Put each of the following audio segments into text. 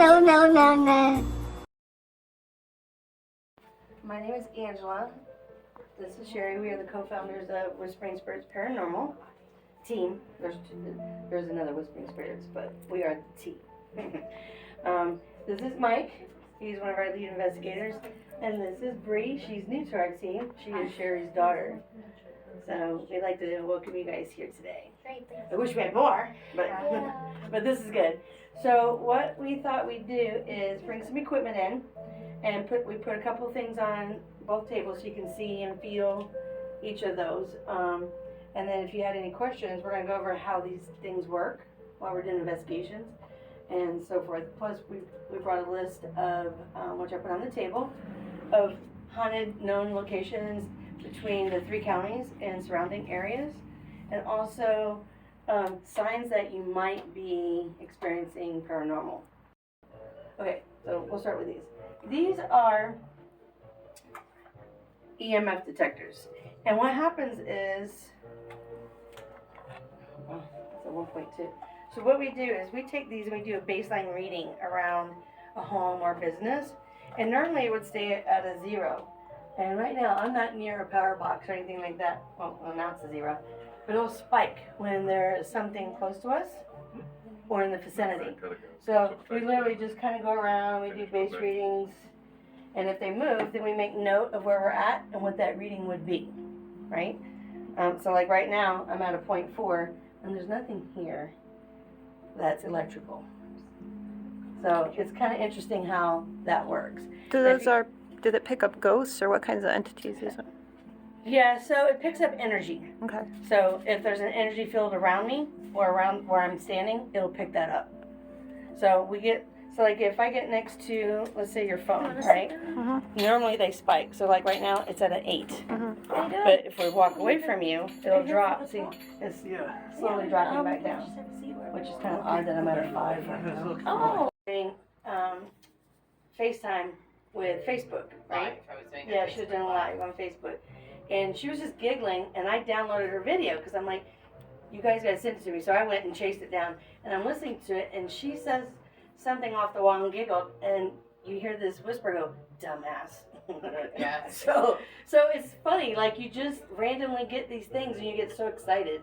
no, no, no, no. My name is Angela. This is Sherry. We are the co-founders of Whispering Spirits Paranormal team. There's another Whispering Spirits, but we are the team. This is Mike. He's one of our lead investigators. And this is Bree. She's new to our team. She is Sherry's daughter. So we'd like to welcome you guys here today. Great, thank I wish we had more, but this is good. So what we thought we'd do is bring some equipment in and we put a couple things on both tables so you can see and feel each of those. And then if you had any questions, we're going to go over how these things work while we're doing investigations and so forth. Plus we brought a list of, which I put on the table, of haunted known locations between the 3 counties and surrounding areas, and also signs that you might be experiencing paranormal. Okay, so we'll start with these. These are EMF detectors, and what happens is, it's a 1.2. So what we do is we take these and we do a baseline reading around a home or business, and normally it would stay at a 0. And right now, I'm not near a power box or anything like that. Well, now it's a 0. But it'll spike when there is something close to us or in the vicinity. So we literally just kind of go around, we do base readings, and if they move, then we make note of where we're at and what that reading would be, right? So like right now, I'm at a 0.4, and there's nothing here that's electrical. So it's kind of interesting how that works. Did it pick up ghosts, or what kinds of entities is it? Yeah, so it picks up energy. Okay. So if there's an energy field around me or around where I'm standing, it'll pick that up. So like if I get next to, let's say your phone, right? Mm-hmm. Normally they spike. So like right now it's at an 8. Mm-hmm. But if we walk away from you, it'll drop. See, it's slowly dropping back down, which is kind of odd that I'm at a 5 right now. Oh. FaceTime with Facebook, right? Yeah, she was doing a live on Facebook. And she was just giggling, and I downloaded her video because I'm like, you guys got to send it to me. So I went and chased it down, and I'm listening to it, and she says something off the wall and giggled, and you hear this whisper go, dumbass. Yeah. So it's funny, like you just randomly get these things, and you get so excited.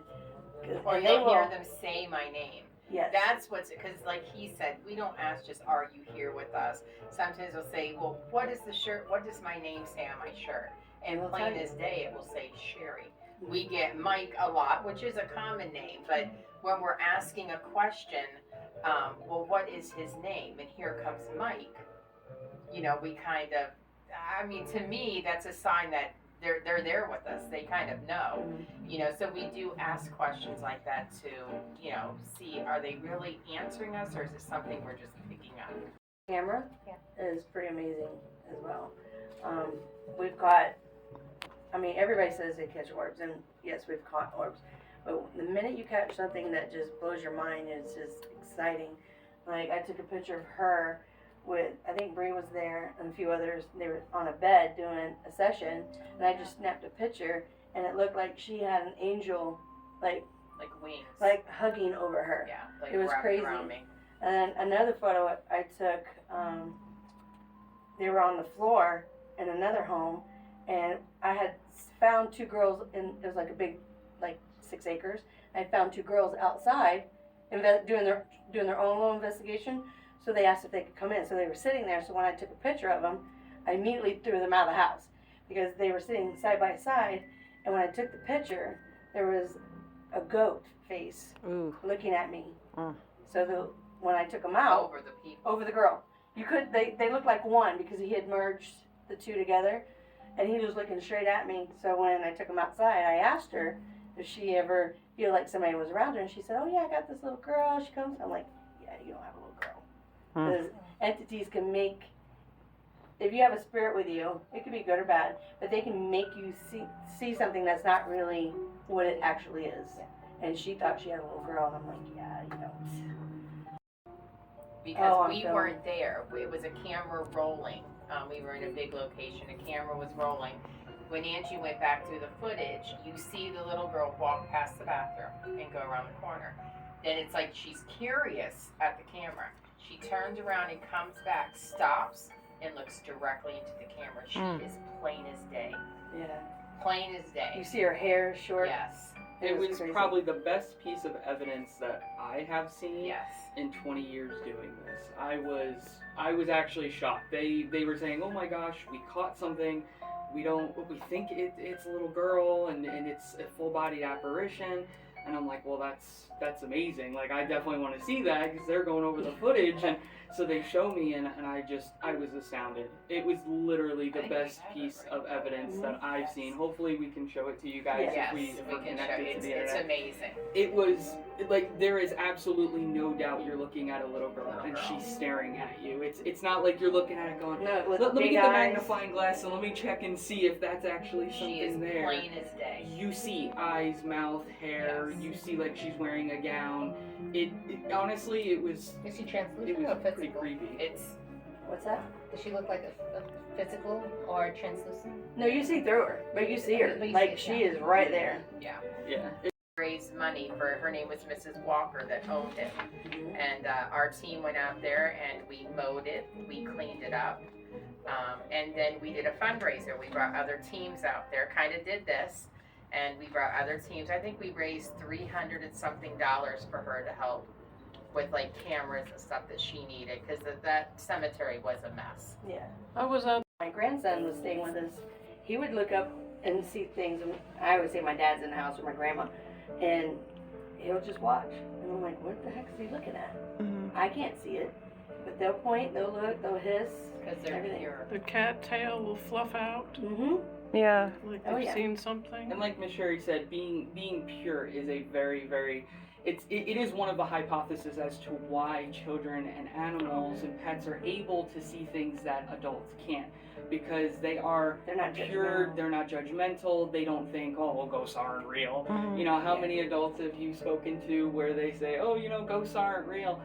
Or you'll hear them say my name. Yes. That's because like he said, we don't ask just, are you here with us? Sometimes we'll say, well, what is the shirt? What does my name say on my shirt? And plain as day, it will say Sherry. We get Mike a lot, which is a common name, but when we're asking a question, well, what is his name? And here comes Mike. We kind of, to me, that's a sign that they're there with us. They kind of know, so we do ask questions like that to, see, are they really answering us, or is it something we're just picking up? Camera is pretty amazing as well. We've got, everybody says they catch orbs, and yes, we've caught orbs, but the minute you catch something that just blows your mind, it's just exciting. Like I took a picture of her with, I think Bree was there and a few others. They were on a bed doing a session, and I just snapped a picture, and it looked like she had an angel, like wings, like hugging over her. Yeah, like it was crazy. Around me. And then another photo I took, they were on the floor in another home, and I had found 2 girls it was like a big, 6 acres. I found 2 girls outside doing their own little investigation. So they asked if they could come in. So they were sitting there. So when I took a picture of them, I immediately threw them out of the house because they were sitting side by side. And when I took the picture, there was a goat face looking at me. So when I took them out over the girl, they looked like one because he had merged the 2 together, and he was looking straight at me. So when I took them outside, I asked her if she ever feel like somebody was around her, and she said, "Oh yeah, I got this little girl. She comes." I'm like, "Yeah, you don't have a little girl." Because entities can make, if you have a spirit with you, it could be good or bad, but they can make you see something that's not really what it actually is. And she thought she had a little girl, and I'm like, yeah, you don't. Because we weren't there. It was a camera rolling. We were in a big location. A camera was rolling. When Angie went back through the footage, you see the little girl walk past the bathroom and go around the corner. Then it's like she's curious at the camera. She turns around and comes back, stops, and looks directly into the camera. She is plain as day. Yeah. Plain as day. You see her hair short? Yes. It was crazy. probably the best piece of evidence that I have seen Yes. in 20 years doing this. I was actually shocked. They were saying, "Oh my gosh, we caught something. We think it's a little girl and it's a full-bodied apparition." And I'm like, "Well, that's amazing. Like, I definitely want to see that because they're going over the footage." And so they show me, and I was astounded. It was literally the best piece of evidence that I've seen. Hopefully we can show it to you guys Yes, if we're can show connected you. to the It's internet. amazing. It was like there is absolutely no doubt you're looking at a little girl and she's staring at you. It's not like you're looking at it going, No, with let me big get the eyes. magnifying glass and let me check and see if that's actually something She is there. plain as day. You see eyes, mouth, hair. Yes. You see like she's wearing a gown. It honestly, it was Is she translucent it or was pretty physical? creepy. It's What's that? Does she look like a physical or translucent? No, you see through her, but you see her. But you Like, see she it, is right there. Yeah. raised money for, her name was Mrs. Walker that owned it. And our team went out there and we mowed it, we cleaned it up. And then we did a fundraiser. We brought other teams out there, kind of did this. And we brought other teams. I think we raised $300 and something for her to help with like cameras and stuff that she needed because that cemetery was a mess. Yeah. I was at My grandson was staying with us. He would look up and see things. And I always say my dad's in the house or my grandma. And he'll just watch. And I'm like, what the heck is he looking at? I can't see it. But they'll point, they'll look, they'll hiss. Because they're Everything. pure. the cat tail will fluff out, Mm-hmm. Yeah. like Oh, they've yeah. seen something. And like Miss Sherry said, being pure is a very, very it is one of the hypotheses as to why children and animals and pets are able to see things that adults can't. Because they are They're not pure, judgmental. they're not judgmental, they don't think, oh, well, ghosts aren't real. Mhm. You know, how Yeah. many adults have you spoken to where they say, oh, you know, ghosts aren't real?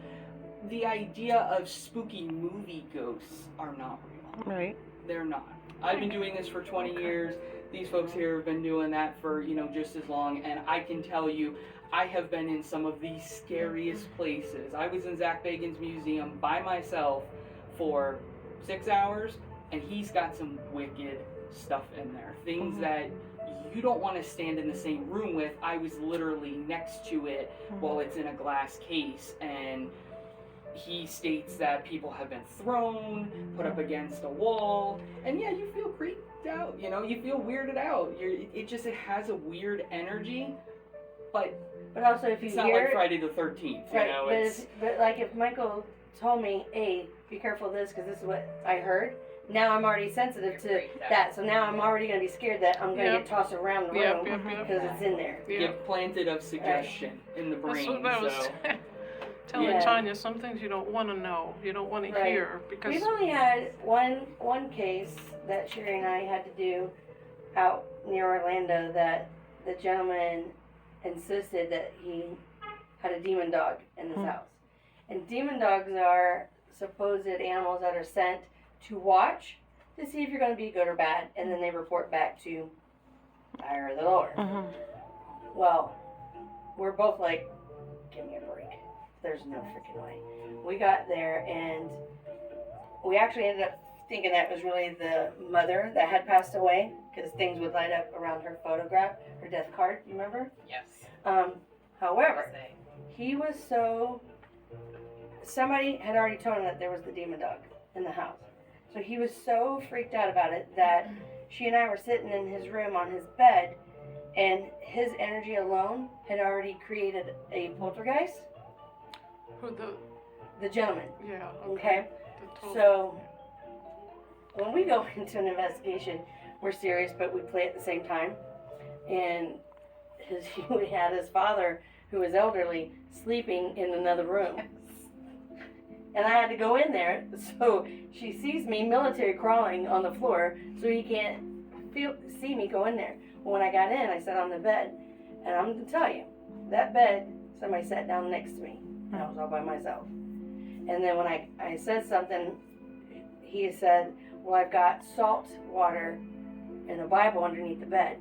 The idea of spooky movie ghosts are not real. Right. They're not. I've been doing this for 20 years. These folks here have been doing that for, just as long. And I can tell you, I have been in some of the scariest places. I was in Zach Bagan's museum by myself for 6 hours, and he's got some wicked stuff in there. Things that you don't want to stand in the same room with. I was literally next to it while it's in a glass case, and he states that people have been thrown, put up against a wall, and yeah, you feel creeped out, you feel weirded out. It has a weird energy, but also if you it's not hear like it, Friday the 13th, right, it's... but like if Michael told me, hey, be careful of this because this is what I heard, now I'm already sensitive You're to freaked out. that. So now I'm already going to be scared that I'm going to Yep. get tossed around the Yep, room yep, because it's in there. Yeah. Get planted of suggestion in the That's brain, what I was so... telling Yeah. Tanya. Some things you don't want to know, you don't want to Right. hear because We've only had one case that Sherry and I had to do out near Orlando that the gentleman insisted that he had a demon dog in his house. And demon dogs are supposed animals that are sent to watch to see if you're going to be good or bad, and then they report back to the higher or the lower. Well, we're both like, give me a break. There's no freaking way. We got there and we actually ended up thinking that was really the mother that had passed away because things would light up around her photograph, her death card, you remember? Yes. However, he was somebody had already told him that there was the demon dog in the house. So he was so freaked out about it that she and I were sitting in his room on his bed and his energy alone had already created a poltergeist. who The gentleman, yeah, okay? the total- So when we go into an investigation, we're serious, but we play at the same time. And we had his father, who was elderly, sleeping in another room. And I had to go in there, so she sees me military crawling on the floor, so he can't see me go in there. Well, when I got in, I sat on the bed, and I'm going to tell you, that bed, somebody sat down next to me, and I was all by myself. And then when I said something, he said, well, I've got salt water and a Bible underneath the bed.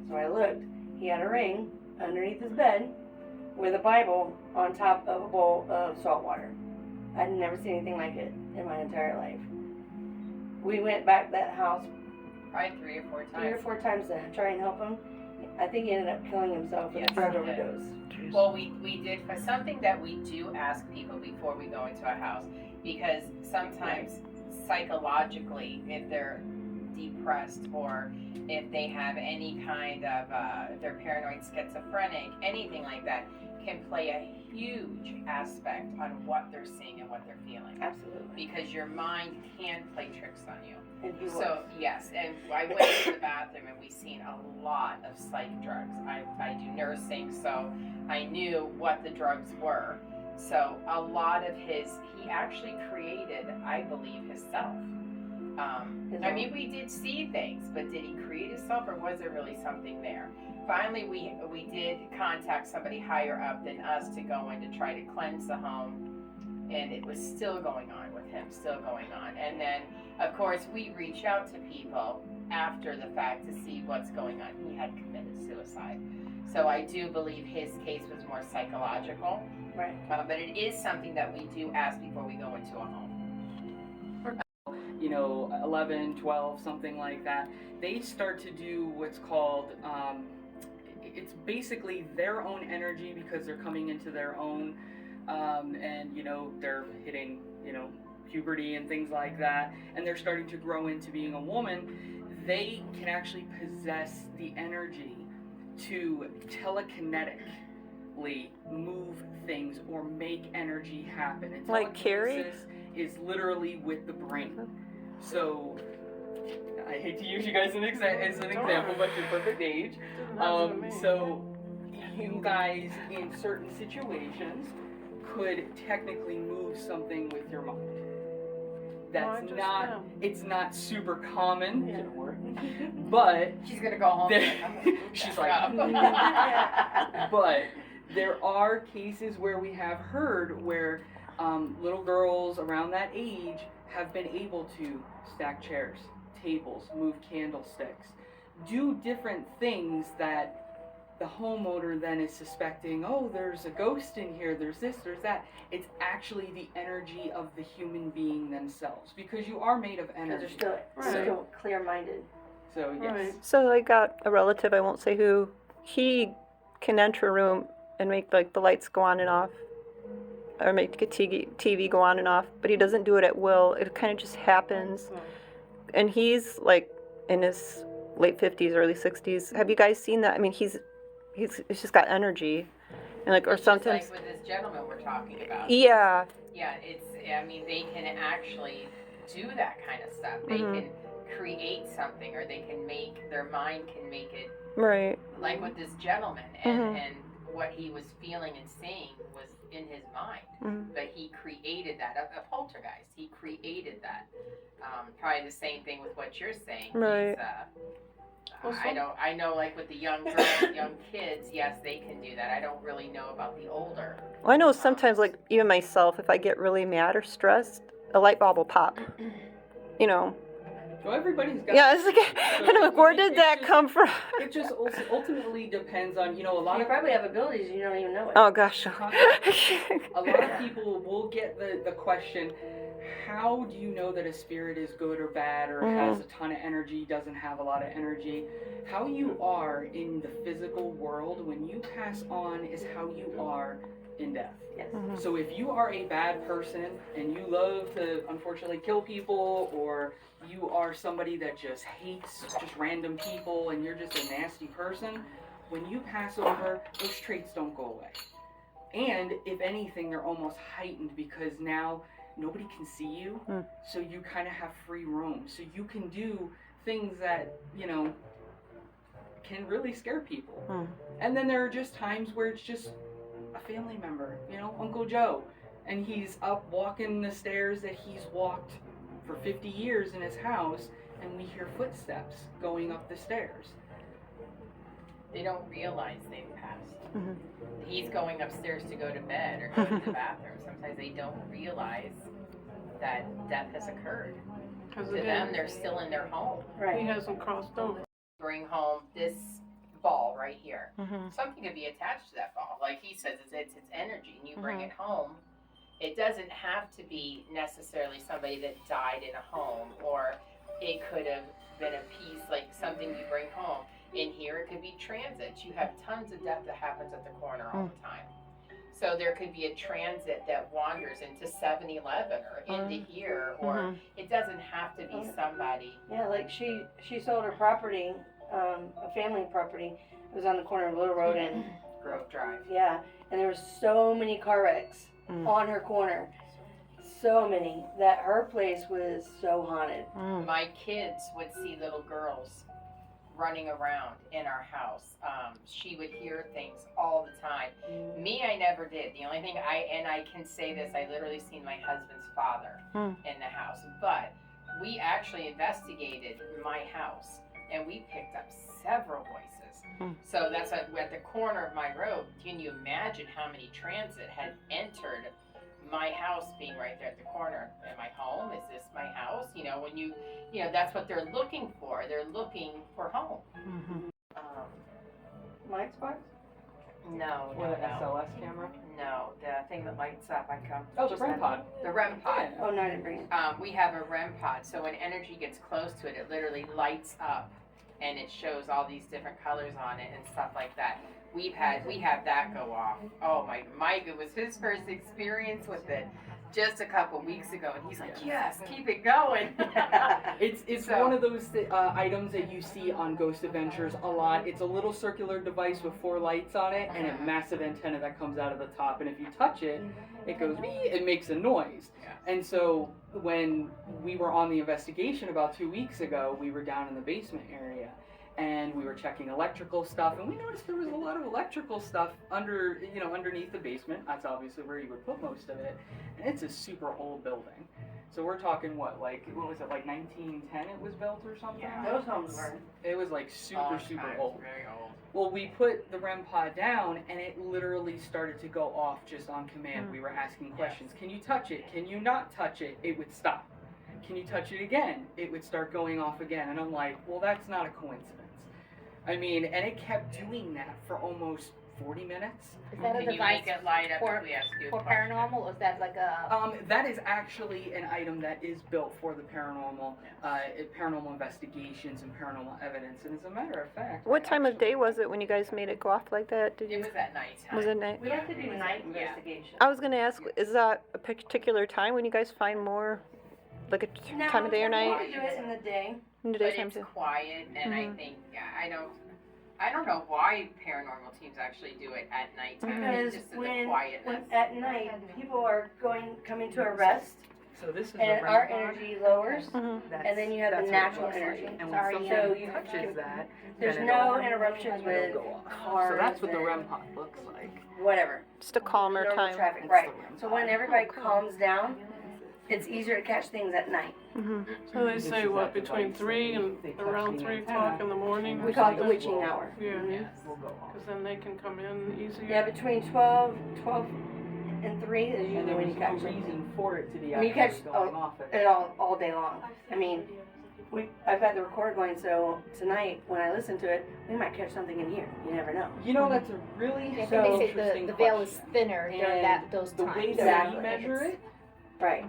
So I looked, he had a ring underneath his bed with a Bible on top of a bowl of salt water. I'd never seen anything like it in my entire life. We went back that house Probably 3 or 4 3 or times. 4 times to try and help him. I think he ended up killing himself with Yes, a drug he did. overdose. Well, we did for something that we do ask people before we go into a house, because sometimes psychologically, if they're depressed or if they have any kind of if they're paranoid, schizophrenic, anything like that, can play a huge aspect on what they're seeing and what they're feeling. Absolutely. Because your mind can play tricks on you. And he was. So yes, and I went to the bathroom and we've seen a lot of psych drugs. I do nursing, so I knew what the drugs were. So a lot of he actually created, I believe, himself. I mean, we did see things, but did he create himself, or was there really something there? Finally, we did contact somebody higher up than us to go in to try to cleanse the home, and it was still going on with him, still going on. And then, of course, we reach out to people after the fact to see what's going on. He had committed suicide. So I do believe his case was more psychological. Right. But it is something that we do ask before we go into a home. 11, 12, something like that, they start to do what's called, it's basically their own energy because they're coming into their own, and, they're hitting, puberty and things like that, and they're starting to grow into being a woman. They can actually possess the energy to telekinetically move things or make energy happen. And Like Carrie? telekinesis is literally with the brain. So, I hate to use you guys as an example, but you're perfect age. So, you guys in certain situations could technically move something with your mind. That's not, it's not super common, but She's gonna go home. she's like, but there are cases where we have heard where little girls around that age have been able to stack chairs, tables, move candlesticks, do different things that the homeowner then is suspecting, oh, there's a ghost in here, there's this, there's that. It's actually the energy of the human being themselves, because you are made of Because energy. they're still clear-minded. So, yes. Right. So I got a relative, I won't say who, he can enter a room and make like the lights go on and off, or make the TV go on and off, but he doesn't do it at will. It kind of just happens. And he's like in his late 50s, early 60s. Have you guys seen that? I mean, he's just got energy, and like, or It's just sometimes. like with this gentleman we're talking about. Yeah. Yeah, I mean, they can actually do that kind of stuff. They Mhm. can create something, or they can their mind can make it, Right. like with this gentleman, Mhm. and what he was feeling and seeing was in his mind. Mhm. But he created that, a poltergeist. He created that. Probably the same thing with what you're saying. Right. I know, like with the young girls, young kids, yes, they can do that. I don't really know about the older. Well, I know sometimes, like even myself, if I get really mad or stressed, a light bulb will pop. You know. So everybody's got. Yeah, it's like, and I'm like, where did that come from? It just ultimately depends on, a lot You of probably have abilities you don't even know it. Oh gosh. a lot of people will get the question, how do you know that a spirit is good or bad, or has a ton of energy, doesn't have a lot of energy? How you are in the physical world when you pass on is how you are in death. Yes. So if you are a bad person and you love to unfortunately kill people, or you are somebody that just hates just random people and you're just a nasty person, when you pass over, those traits don't go away. And if anything, they're almost heightened because now nobody can see you, so you kind of have free roam. So you can do things that, can really scare people. And then there are just times where it's just a family member, Uncle Joe, and he's up walking the stairs that he's walked for 50 years in his house, and we hear footsteps going up the stairs. They don't realize they've passed. He's going upstairs to go to bed or go to the bathroom. Sometimes they don't realize that death has occurred. Because To them, they're still in their home. he Right. hasn't crossed over. Bring home this ball right here. Mhm. Something could be attached to that ball. Like he says, it's energy, and you bring it home, It doesn't have to be necessarily somebody that died in a home, or it could have been a piece, like something you bring home. In here, it could be transits. You have tons of death that happens at the corner all the time. So there could be a transit that wanders into 7-Eleven or into here, or it doesn't have to be somebody. Yeah, like she sold her property, a family property. It was on the corner of Little Road and Grove Drive. yeah, and there were so many car wrecks on her corner. So many that her place was so haunted. My kids would see little girls running around in our house. She would hear things all the time. Me, I never did. The only thing I can say this, I literally seen my husband's father in the house. But we actually investigated my house, and we picked up several voices. So that's at the corner of my road. Can you imagine how many transit had entered my house, being right there at the corner? Am I home? Is this my house? You know, when you know, that's what they're looking for. They're looking for home. Mike's box? No, What, an SLS camera? no, the thing that lights up. I come. Oh, the REM pod. The REM pod. Oh no, I didn't bring it. We have a REM pod, so when energy gets close to it, it literally lights up, and it shows all these different colors on it and stuff like that. We have that go off. Oh my, Mike, it was his first experience with it just a couple weeks ago, and he's like, yes, keep it going. It's So- one of those items that you see on Ghost Adventures a lot. It's a little circular device with 4 lights on it and a massive antenna that comes out of the top. And if you touch it, it goes beep, it makes a noise. And so when we were on the investigation about 2 weeks ago, we were down in the basement area. And we were checking electrical stuff, and we noticed there was a lot of electrical stuff underneath the basement. That's obviously where you would put most of it. And it's a super old building. So we're talking what was it, like 1910 it was built or something? Yeah. Those homes were. It was like super old. Very old. Well, we put the REM pod down, and it literally started to go off just on command. We were asking questions. Can you touch it? Can you not touch it? It would stop. Can you touch it again? It would start going off again. And I'm like, well, that's not a coincidence. I mean, and it kept doing that for almost 40 minutes. Is that a Can you device make it light up for- if we ask you a for question? paranormal, or is that like a? That is actually an item that is built for the paranormal, paranormal investigations and paranormal evidence. And as a matter of fact, What time of day was it when you guys made it go off like that? Did It you? was at night time. Was it night? We like to do night Yeah. investigation. I was gonna ask, is that a particular time when you guys find more, like a time of day or We night? do it in the day. In the But daytime it's too. quiet, and I think I don't know why paranormal teams actually do it at nighttime. Because Just in the when quietness. at night people are coming to a rest, so this is and a REM our pod. energy lowers, That's- and then you have the that's what natural it is. energy. And when Sorry, something so you touches can- that, There's then no it'll interruptions with go off. cars. So that's what the and REM pod looks like. whatever. Just a calmer Normal time. traffic, That's right? the REM So pod. when everybody calms down, it's easier to catch things at night. So they This say is what, that between device 3 that and they touch around the 3 antenna, o'clock in the morning? We or call it the something? witching hour. Yeah, Will go off. because then they can come in easier. Yeah, between 12 and 3 is And usually there when was you no catch it. reason for it to be And you actually catch going off at it all day long. I mean, I've got the recorder going, so tonight when I listen to it, we might catch something in here. You never know. You know, that's a really I think So they say interesting the veil is question. thinner during And those the times. way that Exactly. we measure it, Right.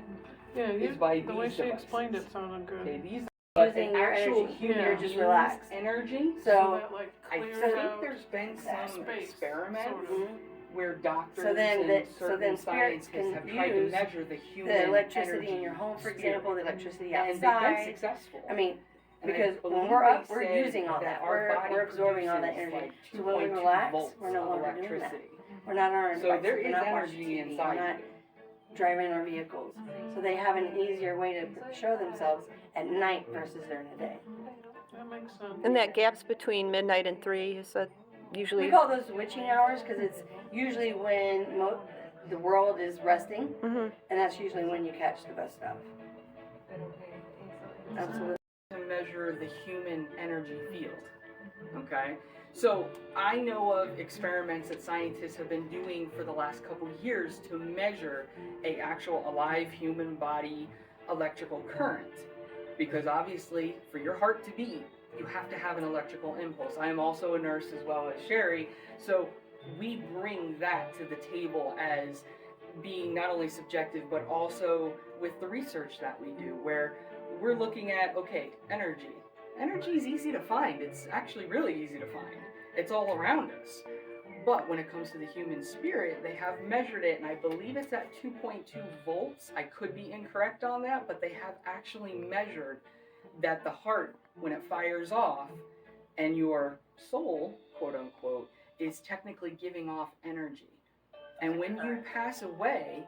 Yeah, is by the way these she explained devices. it sounded good. okay, these Using an your actual energy. human You're just being's relaxed. energy. So that like I clears think out there's been some space, experiments sort of. mhm. where doctors So then and the- so certain then spirits scientists can have tried to use measure the human the electricity energy in your home, for spirit. example, the electricity And they've been outside. successful. I mean, And I because when believe we're up, they we're said using all that. our body We're absorbing all that produces energy. like So when we 2.2 relax, volts we're no of longer doing that. electricity. We're not on our So devices, there we're is not watching energy TV, inside we're not you. driving our vehicles. So they have an easier way to show themselves at night versus during the day. That makes sense. And that gaps between midnight and 3, is that usually? We call those witching hours because it's usually when the world is resting, Mhm. and that's usually when you catch the best stuff. Absolutely. To measure the human energy field. Okay? So I know of experiments that scientists have been doing for the last couple years to measure a actual alive human body electrical current. Because obviously, for your heart to beat, you have to have an electrical impulse. I am also a nurse as well as Sherry, so we bring that to the table as being not only subjective, but also with the research that we do, where we're looking at, okay, energy. Energy is easy to find. It's actually really easy to find. It's all around us. But when it comes to the human spirit, they have measured it, and I believe it's at 2.2 volts. I could be incorrect on that, but they have actually measured that the heart, when it fires off, and your soul, quote unquote, is technically giving off energy. And when you pass away,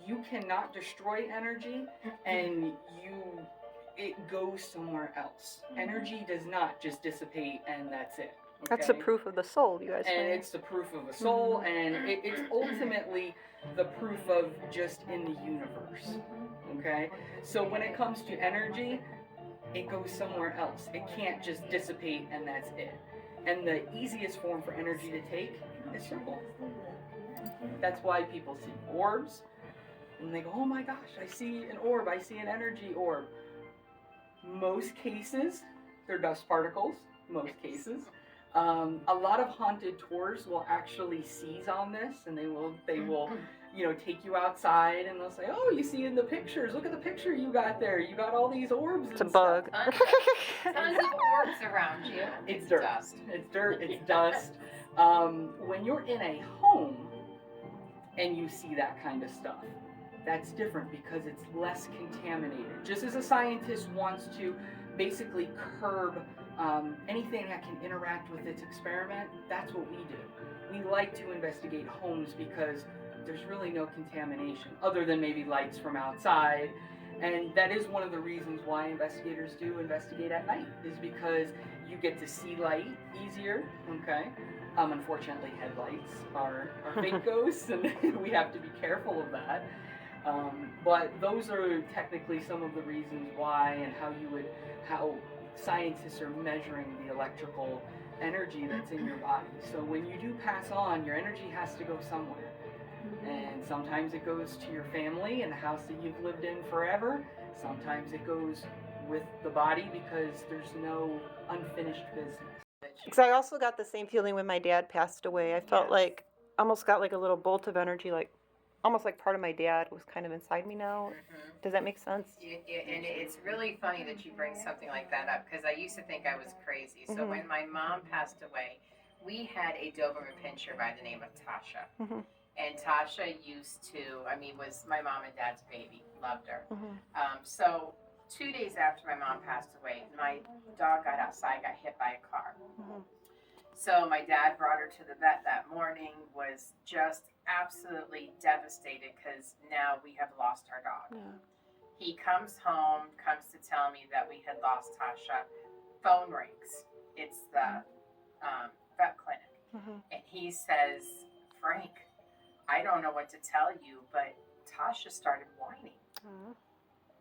you cannot destroy energy, and it goes somewhere else. Energy does not just dissipate and that's it. Okay? That's the proof of the soul, you guys And say. it's the proof of a soul, and it's ultimately the proof of just in the universe. Okay? So when it comes to energy, it goes somewhere else. It can't just dissipate and that's it. And the easiest form for energy to take is circle. That's why people see orbs, and they go, oh my gosh, I see an orb, I see an energy orb. Most cases, they're dust particles, most cases. A lot of haunted tours will actually seize on this, and they will, take you outside, and they'll say, oh, you see in the pictures, look at the picture you got there. You got all these orbs. It's a and bug. stuff." Tons of orbs around you. It's dirt. Dust. It's dirt. It's dust. When you're in a home and you see that kind of stuff, that's different because it's less contaminated. Just as a scientist wants to basically curb anything that can interact with its experiment, that's what we do. We like to investigate homes because there's really no contamination other than maybe lights from outside. And that is one of the reasons why investigators do investigate at night, is because you get to see light easier, okay? Unfortunately, headlights are fake ghosts, and we have to be careful of that. But those are technically some of the reasons why, and how scientists are measuring the electrical energy that's in your body. So when you do pass on, your energy has to go somewhere. And sometimes it goes to your family and the house that you've lived in forever. Sometimes it goes with the body because there's no unfinished business. Because I also got the same feeling when my dad passed away. I felt like, almost got like a little bolt of energy, like almost like part of my dad was kind of inside me now. Does that make sense? And it's really funny that you bring something like that up, because I used to think I was crazy. So when my mom passed away, we had a Doberman Pinscher by the name of Tasha. And Tasha was my mom and dad's baby. Loved her. So 2 days after my mom passed away, my dog got outside, got hit by a car. So my dad brought her to the vet that morning, was just absolutely devastated because now we have lost our dog. He comes home, comes to tell me that we had lost Tasha. Phone rings. It's the vet clinic. And he says, Frank, I don't know what to tell you, but Tasha started whining.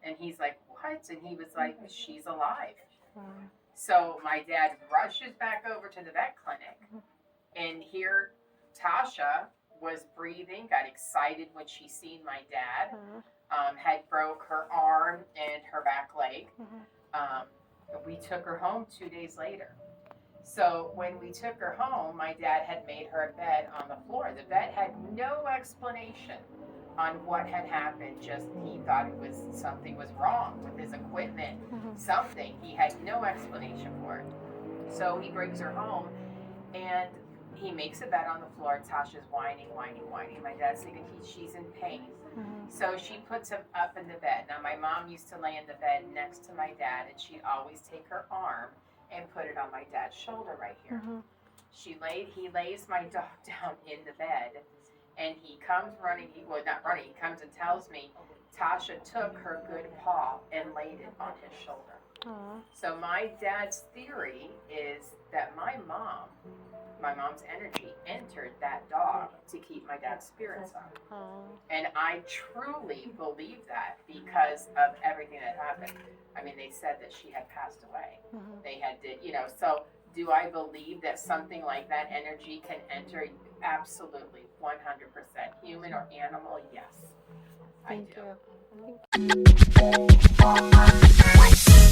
And he's like, what? And he was like, she's alive. So my dad rushes back over to the vet clinic, and here Tasha was breathing, got excited when she seen my dad, had broke her arm and her back leg. We took her home 2 days later. So when we took her home, my dad had made her a bed on the floor. The vet had no explanation on what had happened. Just he thought something was wrong with his equipment, something. He had no explanation for it. So he brings her home, and he makes a bed on the floor. Tasha's whining. My dad's thinking she's in pain. So she puts him up in the bed. Now my mom used to lay in the bed next to my dad, and she'd always take her arm and put it on my dad's shoulder right here. He lays my dog down in the bed, and he comes running. He comes and tells me Tasha took her good paw and laid it on his shoulder. So my dad's theory is that my mom's energy entered that dog to keep my dad's spirits up. And I truly believe that because of everything that happened. I mean, they said that she had passed away. So do I believe that something like that energy can enter? Absolutely, 100%. Human or animal, yes. Thank I do. you.